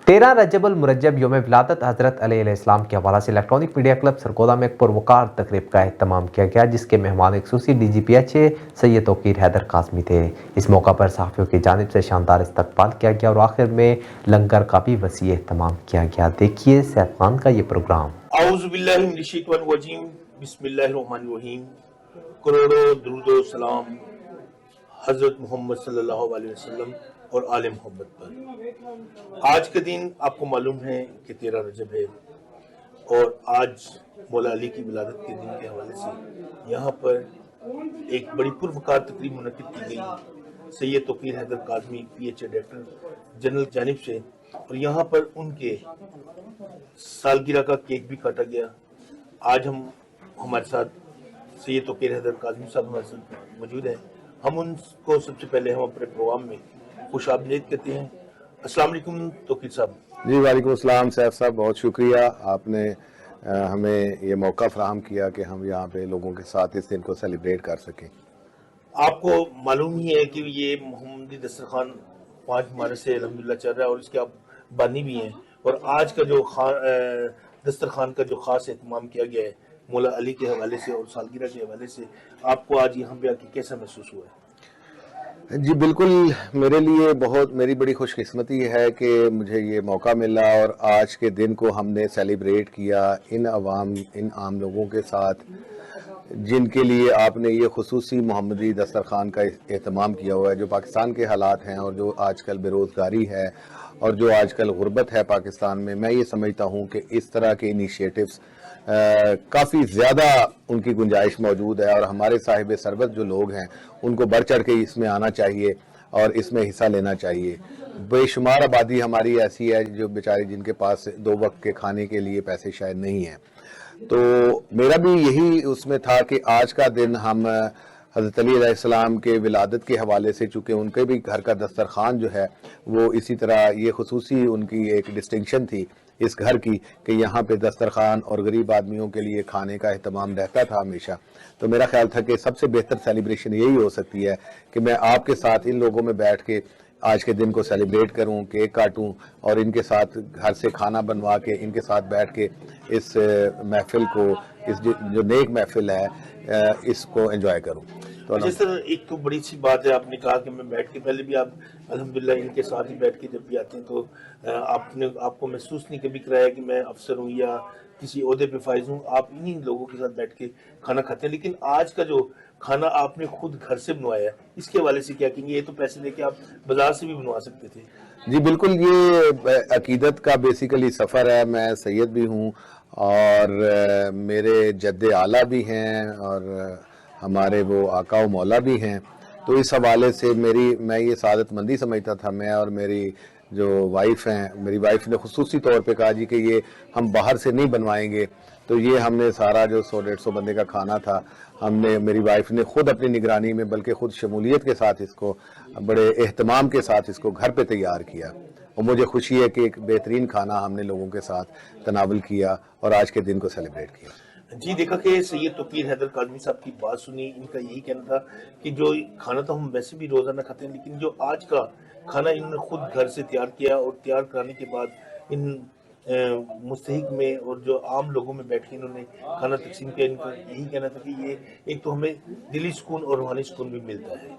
13 रजब उल मुरज्जब यौम विलादत हज़रत अली अलैहिस्सलाम के हवाले से इलेक्ट्रॉनिक मीडिया क्लब सरगोदा में एक पुरवकार तकरीब का अहतमाम किया गया, जिसके मेहमान खुसूसी DGPH सैयद तौकीर हैदर काज़मी थे। इस मौका पर सहाफ़ियों की जानिब से शानदार इस्तकबाल किया गया और आखिर में लंगर का भी वसी अहतमाम किया गया। देखिए सैफ खान का ये प्रोग्राम। बिस्मिल्लाहिर्रहमानिर्रहीम। करोड़ों दुरूद सलाम हज़रत मोहम्मद सल्लल्लाहु अलैहि वसल्लम और आले मोहम्मद पर। आज का दिन आपको मालूम है कि 13 रजब है और आज मौला अली की विलादत के दिन के हवाले से यहाँ पर एक बड़ी पुरवकार तकरीब मुनक़िद की गई Syed Tauqeer Haider Kazmi PH director general की जानिब से, और यहाँ पर उनके सालगिरह का केक भी काटा गया। आज हमारे साथ सैयद तौकीर हैदर काज़मी साहब हमारे साथ मौजूद हैं। हम उनको सबसे पहले हम अपने प्रोग्राम में खुश आमदीद कहते हैं। अस्सलाम वालेकुम तौकीर साहब। जी वालेकुम अस्सलाम सैफ साहब, बहुत शुक्रिया आपने हमें ये मौका फराहम किया कि हम यहाँ पे लोगों के साथ इस दिन को सेलिब्रेट कर सकें। आपको मालूम ही है कि ये मोहम्मदी दस्तरखान 5 मार्च से अल्हम्दुलिल्लाह चल रहा है और इसके आप बानी भी हैं, और आज का जो दस्तरखान का जो ख़ास एहतमाम किया गया है मौला अली के हवाले से और सालगिरह के हवाले से, आपको आज यहाँ पे आके कैसा महसूस हुआ है? जी बिल्कुल, मेरे लिए मेरी बड़ी खुशकिस्मती है कि मुझे ये मौका मिला और आज के दिन को हमने सेलिब्रेट किया इन आम लोगों के साथ जिनके लिए आपने ये खुसूसी मोहम्मदी दस्तरखान का एहतमाम किया हुआ है। जो पाकिस्तान के हालात हैं और जो आजकल बेरोज़गारी है और जो आजकल गुर्बत है पाकिस्तान में, मैं ये समझता हूँ कि इस तरह के इनिशिएटिव्स काफ़ी ज़्यादा उनकी गुंजाइश मौजूद है और हमारे साहिब सरबत जो लोग हैं उनको बढ़ चढ़ के इसमें आना चाहिए और इसमें हिस्सा लेना चाहिए। बेशुमार आबादी हमारी ऐसी है जो बेचारे जिनके पास 2 वक्त के खाने के लिए पैसे शायद नहीं हैं। तो मेरा भी यही उसमें था कि आज का दिन हम हज़रत अली अलैहिस्सलाम के विलादत के हवाले से, चूँकि उनके भी घर का दस्तरखान जो है वो इसी तरह, ये खुसूसी उनकी एक डिस्टिंक्शन थी इस घर की कि यहाँ पे दस्तरखान और गरीब आदमियों के लिए खाने का एहतमाम रहता था हमेशा। तो मेरा ख्याल था कि सबसे बेहतर सेलिब्रेशन यही हो सकती है कि मैं आपके साथ इन लोगों में बैठ के आज के दिन को सेलिब्रेट करूं, केक काटूं और इनके साथ घर से खाना बनवा के इनके साथ बैठ के इस महफिल को, इस जो नेक महफिल है इसको एंजॉय करूं। तो अच्छा सर, एक तो बड़ी सी बात है, आपने कहा कि मैं बैठ के, पहले भी आप अल्हम्दुलिल्लाह इनके साथ ही बैठ के जब भी आते हैं तो आपको महसूस नहीं कभी कराया कि मैं अफसर हूँ या किसी ओहदे पे फाइज हूँ। आप इन्हीं लोगों के साथ बैठ के खाना खाते हैं। लेकिन आज का जो खाना आपने खुद घर से बनवाया है, इसके हवाले से क्या कहेंगे? ये तो पैसे लेके आप बाजार से भी बनवा सकते थे। जी बिल्कुल, ये अकीदत का बेसिकली सफ़र है। मैं सैयद भी हूँ और मेरे जद्दे आला भी हैं और हमारे वो आका व मौला भी हैं। तो इस हवाले से मैं ये सादतमंदी समझता था। मैं और मेरी जो वाइफ हैं, मेरी वाइफ ने खुसूसी तौर पे कहा जी कि ये हम बाहर से नहीं बनवाएंगे। तो ये हमने सारा जो 100-150 बंदे का खाना था, हमने, मेरी वाइफ ने खुद अपनी निगरानी में, बल्कि खुद शमूलियत के साथ इसको, बड़े एहतमाम के साथ इसको घर पे तैयार किया। और मुझे खुशी है कि एक बेहतरीन खाना हमने लोगों के साथ तनावल किया और आज के दिन को सेलिब्रेट किया। जी, देखा कि सैयद तौकीर हैदर काज़मी साहब की बात सुनी, इनका यही कहना था कि जो खाना तो हम वैसे भी रोज़ाना खाते हैं, लेकिन जो आज का खाना इन्होंने खुद घर से तैयार किया और तैयार कराने के बाद इन मुस्तहिक में और जो आम लोगों में बैठ के इन्होंने खाना तकसीम किया। इनका यही कहना था कि ये एक तो हमें दिली सुकून और रूहानी सुकून भी मिलता है।